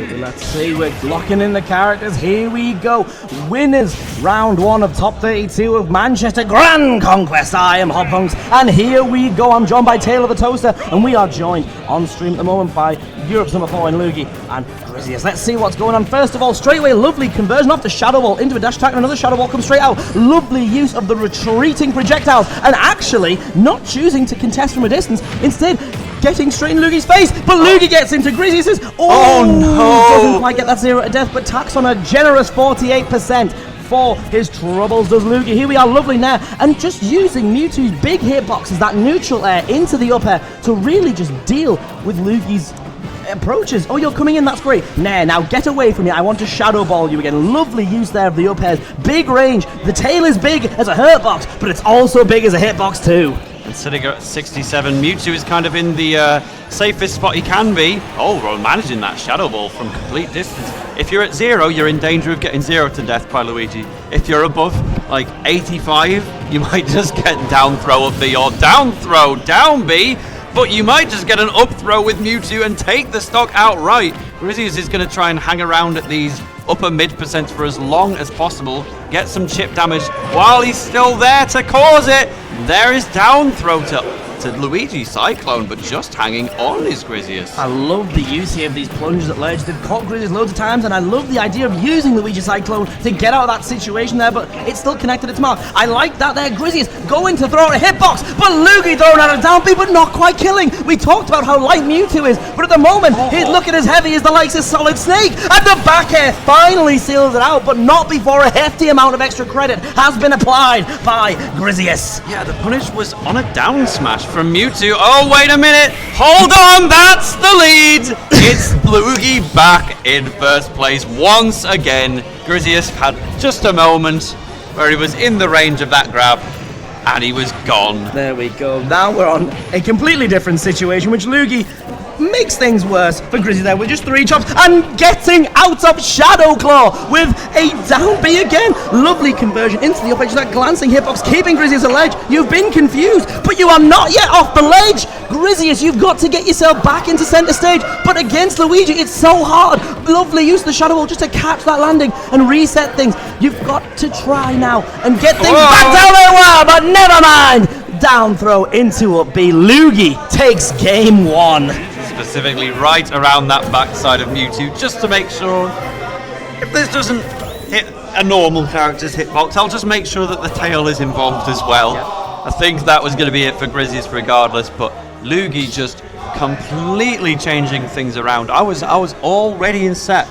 Absolutely. Let's see. We're locking in the characters. Here we go. Winners. Round 1 of top 32 of Manchester Grand Conquest. I am Hobhunks. And here we go. I'm joined by Tail of the Toaster. And we are joined on stream at the moment by Europe's number 4 in Luugi and Griseous. Let's see what's going on. First of all, straight away, lovely conversion off the Shadow Ball into a dash attack, and another Shadow Ball comes straight out. Lovely use of the retreating projectiles, and actually not choosing to contest from a distance, instead getting straight in Luugi's face, but Luugi gets into Griseous'. Oh no! Doesn't quite get that 0 to death, but tacks on a generous 48% for his troubles, does Luugi. Here we are, lovely now, and just using Mewtwo's big hitboxes, that neutral air into the up air, to really just deal with Luugi's approaches. Oh, you're coming in, that's great. Nah, now get away from me. I want to Shadow Ball you again. Lovely use there of the up airs. Big range. The tail is big as a hurt box, but it's also big as a hitbox too. And sitting at 67, Mewtwo is kind of in the safest spot he can be. Oh, we're managing that Shadow Ball from complete distance. If you're at 0, you're in danger of getting 0 to death by Luigi. If you're above, like, 85, you might just get down throw up B or down throw down B, but you might just get an up throw with Mewtwo and take the stock outright. Griseous is going to try and hang around at these upper mid percents for as long as possible, get some chip damage while he's still there to cause it. There is down throw to Luigi Cyclone, but just hanging on is Griseous. I love the use here of these plunges at ledge. They've caught Griseous loads of times, and I love the idea of using Luigi Cyclone to get out of that situation there, but it's still connected its mark. I like that there. Griseous going to throw out a hitbox, but Luugi throwing out a down B, but not quite killing. We talked about how light Mewtwo is, but at the moment, he's looking as heavy as the likes of Solid Snake, and the back air finally seals it out, but not before a hefty amount of extra credit has been applied by Griseous. Yeah, the punish was on a down smash from Mewtwo. Oh, wait a minute. Hold on, that's the lead. It's Luugi back in first place once again. Griseous had just a moment where he was in the range of that grab, and he was gone. There we go. Now we're on a completely different situation, which Luugi makes things worse for Griseous there with just 3 chops and getting out of Shadow Claw with a down B again. Lovely conversion into the up edge, that glancing hitbox keeping Griseous at ledge. You've been confused, but you are not yet off the ledge. Griseous, you've got to get yourself back into center stage, but against Luigi it's so hard. Lovely use of the Shadow Ball just to catch that landing and reset things. You've got to try now and get things back down there, well, but never mind. Down throw into up B. Luugi takes game 1. Specifically right around that backside of Mewtwo, just to make sure if this doesn't hit a normal character's hitbox, I'll just make sure that the tail is involved as well. I think that was going to be it for Griseous regardless, but Luugi just completely changing things around. I was all ready and set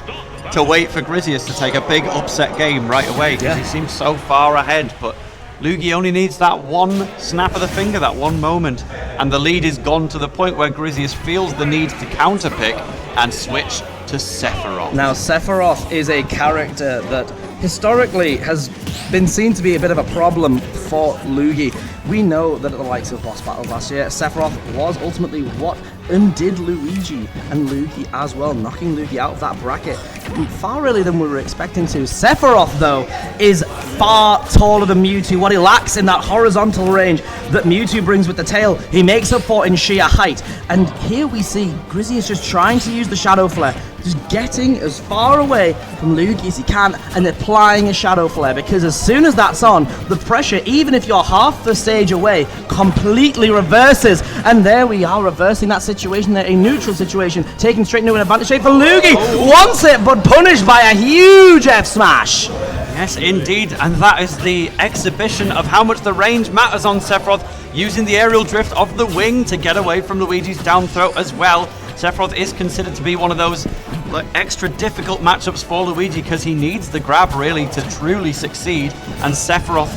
to wait for Griseous to take a big upset game right away, because he seems so far ahead, but Luugi only needs that one snap of the finger, that one moment, and the lead is gone to the point where Griseous feels the need to counterpick and switch to Sephiroth. Now, Sephiroth is a character that historically has been seen to be a bit of a problem for Luugi. We know that at the likes of boss battles last year, Sephiroth was ultimately what undid Luigi and Luugi as well, knocking Luugi out of that bracket far earlier than we were expecting to. Sephiroth, though, is far taller than Mewtwo. What he lacks in that horizontal range that Mewtwo brings with the tail, he makes up for in sheer height. And here we see Griseous just trying to use the Shadow Flare, just getting as far away from Luugi as he can and applying a Shadow Flare, because as soon as that's on, the pressure, even if you're half the stage away, completely reverses. And there we are, reversing that situation there, a neutral situation, taking straight into an advantage shape for Luugi. Wants it, but punished by a huge F smash. Yes, indeed, and that is the exhibition of how much the range matters on Sephiroth, using the aerial drift of the wing to get away from Luigi's down throw as well. Sephiroth is considered to be one of those extra difficult matchups for Luigi, because he needs the grab really to truly succeed, and Sephiroth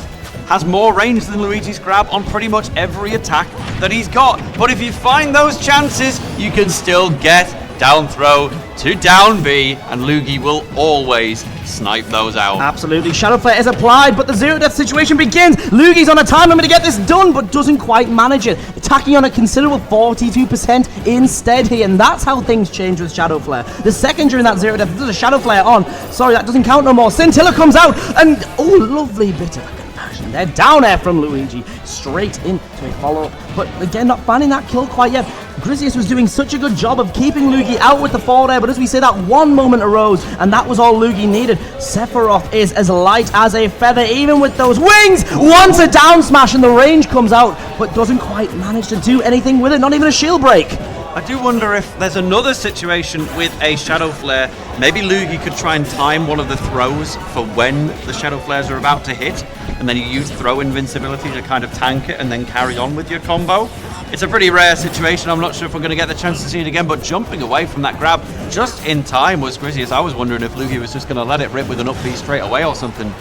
has more range than Luigi's grab on pretty much every attack that he's got. But if you find those chances, you can still get down throw to down B, and Luugi will always snipe those out. Absolutely. Shadow Flare is applied, but the 0 death situation begins. Luugi's on a time limit to get this done, but doesn't quite manage it. Attacking on a considerable 42% instead here, and that's how things change with Shadow Flare. The second during that 0 death, there's a Shadow Flare on. Sorry, that doesn't count no more. Scintilla comes out, and oh, lovely bit of conversion there. Down air from Luigi, straight into a follow-up, but again, not finding that kill quite yet. Griseous was doing such a good job of keeping Luugi out with the forward air, but as we say, that one moment arose, and that was all Luugi needed. Sephiroth is as light as a feather, even with those wings. Once a down smash, and the range comes out, but doesn't quite manage to do anything with it, not even a shield break. I do wonder if there's another situation with a Shadow Flare. Maybe Luugi could try and time one of the throws for when the Shadow Flares are about to hit, and then you use throw invincibility to kind of tank it and then carry on with your combo. It's a pretty rare situation. I'm not sure if we're going to get the chance to see it again, but jumping away from that grab just in time was Griseous. I was wondering if Luugi was just going to let it rip with an up B straight away or something.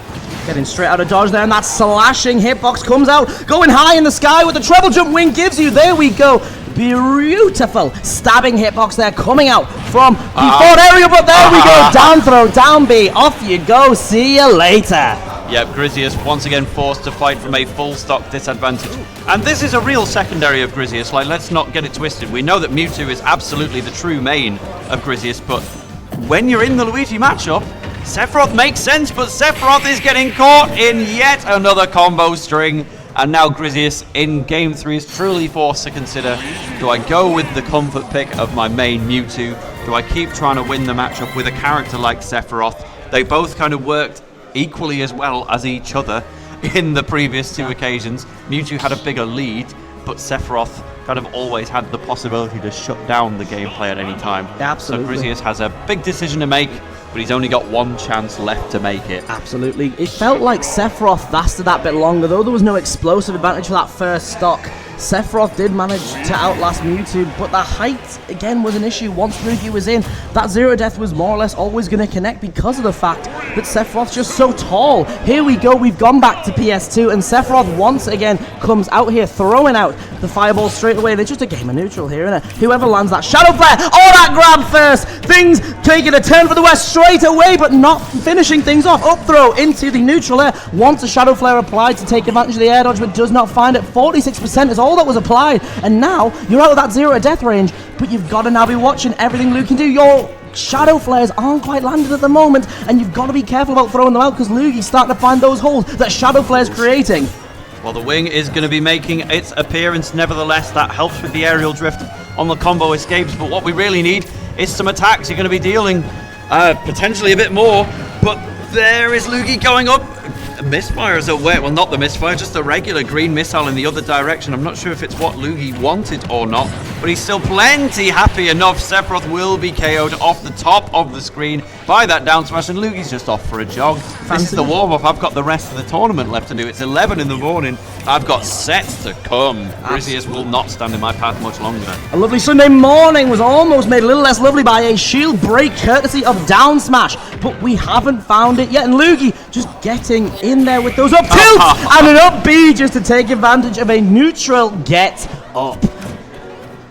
Getting straight out of dodge there, and that slashing hitbox comes out, going high in the sky with the treble jump wing gives you. There we go. Beautiful stabbing hitbox there coming out from the forward area, but there we go. Down throw, down B, off you go. See you later. Yep, Griseous once again forced to fight from a full stock disadvantage. And this is a real secondary of Griseous, like let's not get it twisted. We know that Mewtwo is absolutely the true main of Griseous, but when you're in the Luigi matchup, Sephiroth makes sense, but Sephiroth is getting caught in yet another combo string. And now Griseous in Game 3 is truly forced to consider, do I go with the comfort pick of my main Mewtwo? Do I keep trying to win the matchup with a character like Sephiroth? They both kind of worked equally as well as each other in the previous two occasions. Mewtwo had a bigger lead, but Sephiroth kind of always had the possibility to shut down the gameplay at any time. Absolutely. So Griseous has a big decision to make, but he's only got one chance left to make it. Absolutely. It felt like Sephiroth lasted that bit longer, though there was no explosive advantage for that first stock. Sephiroth did manage to outlast Mewtwo, but the height, again, was an issue once Luugi was in. That zero death was more or less always going to connect because of the fact that Sephiroth's just so tall. Here we go, we've gone back to PS2, and Sephiroth once again comes out here, throwing out the fireball straight away. They're just a game of neutral here, innit? Whoever lands that Shadow Flare, that grab first! Things taking a turn for the west straight away, but not finishing things off. Up throw into the neutral air. Once a Shadow Flare applied to take advantage of the air dodge, but does not find it. 46% is all that was applied, and now you're out of that zero death range, but you've got to now be watching everything Luke can do. Your Shadow Flares aren't quite landed at the moment, and you've got to be careful about throwing them out because Luugi's starting to find those holes that Shadow Flare's creating. Well, the wing is going to be making its appearance nevertheless. That helps with the aerial drift on the combo escapes, but what we really need is some attacks. You're going to be dealing potentially a bit more, but there is Luugi going up. Misfires away. Well, not the misfire, just the regular green missile in the other direction. I'm not sure if it's what Luugi wanted or not, but he's still plenty happy enough. Sephiroth will be KO'd off the top of the screen by that down smash, and Luugi's just off for a jog. This is the warm-up. I've got the rest of the tournament left to do. It's 11 in the morning. I've got sets to come. Griseous will not stand in my path much longer. A lovely Sunday morning was almost made a little less lovely by a shield break courtesy of down smash, but we haven't found it yet, and Luugi just getting in there with those up tilts and an up B just to take advantage of a neutral get up.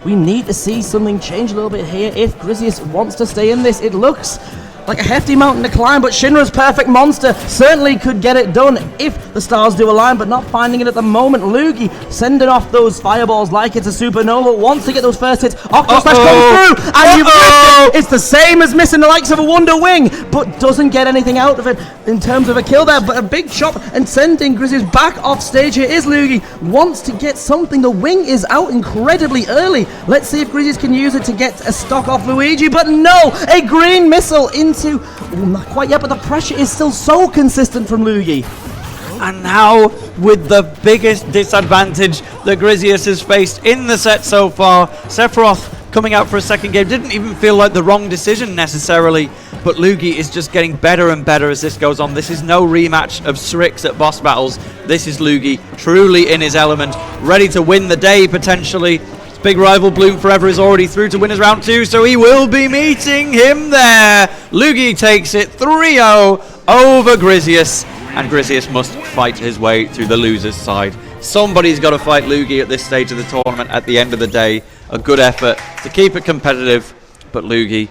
We need to see something change a little bit here if Griseous wants to stay in this. It looks like a hefty mountain to climb, but Shinra's perfect monster certainly could get it done if the stars do align, but not finding it at the moment. Luugi sending off those fireballs like it's a supernova, wants to get those first hits. Octo Slash comes through, and you've missed it. It's the same as missing the likes of a Wonder Wing, but doesn't get anything out of it in terms of a kill there, but a big chop and sending Griseous back off stage. Here is Luugi, wants to get something. The wing is out incredibly early. Let's see if Griseous can use it to get a stock off Luigi, but no, a green missile into, not quite yet, but the pressure is still so consistent from Luugi. And now, with the biggest disadvantage that Griseous has faced in the set so far, Sephiroth coming out for a second game didn't even feel like the wrong decision necessarily, but Luugi is just getting better and better as this goes on. This is no rematch of Strix at boss battles. This is Luugi truly in his element, ready to win the day potentially. His big rival Bloom Forever is already through to winners round 2, so he will be meeting him there. Luugi takes it 3-0 over Griseous, and Griseous must fight his way through the loser's side. Somebody's got to fight Luugi at this stage of the tournament. At the end of the day, a good effort to keep it competitive, but Luugi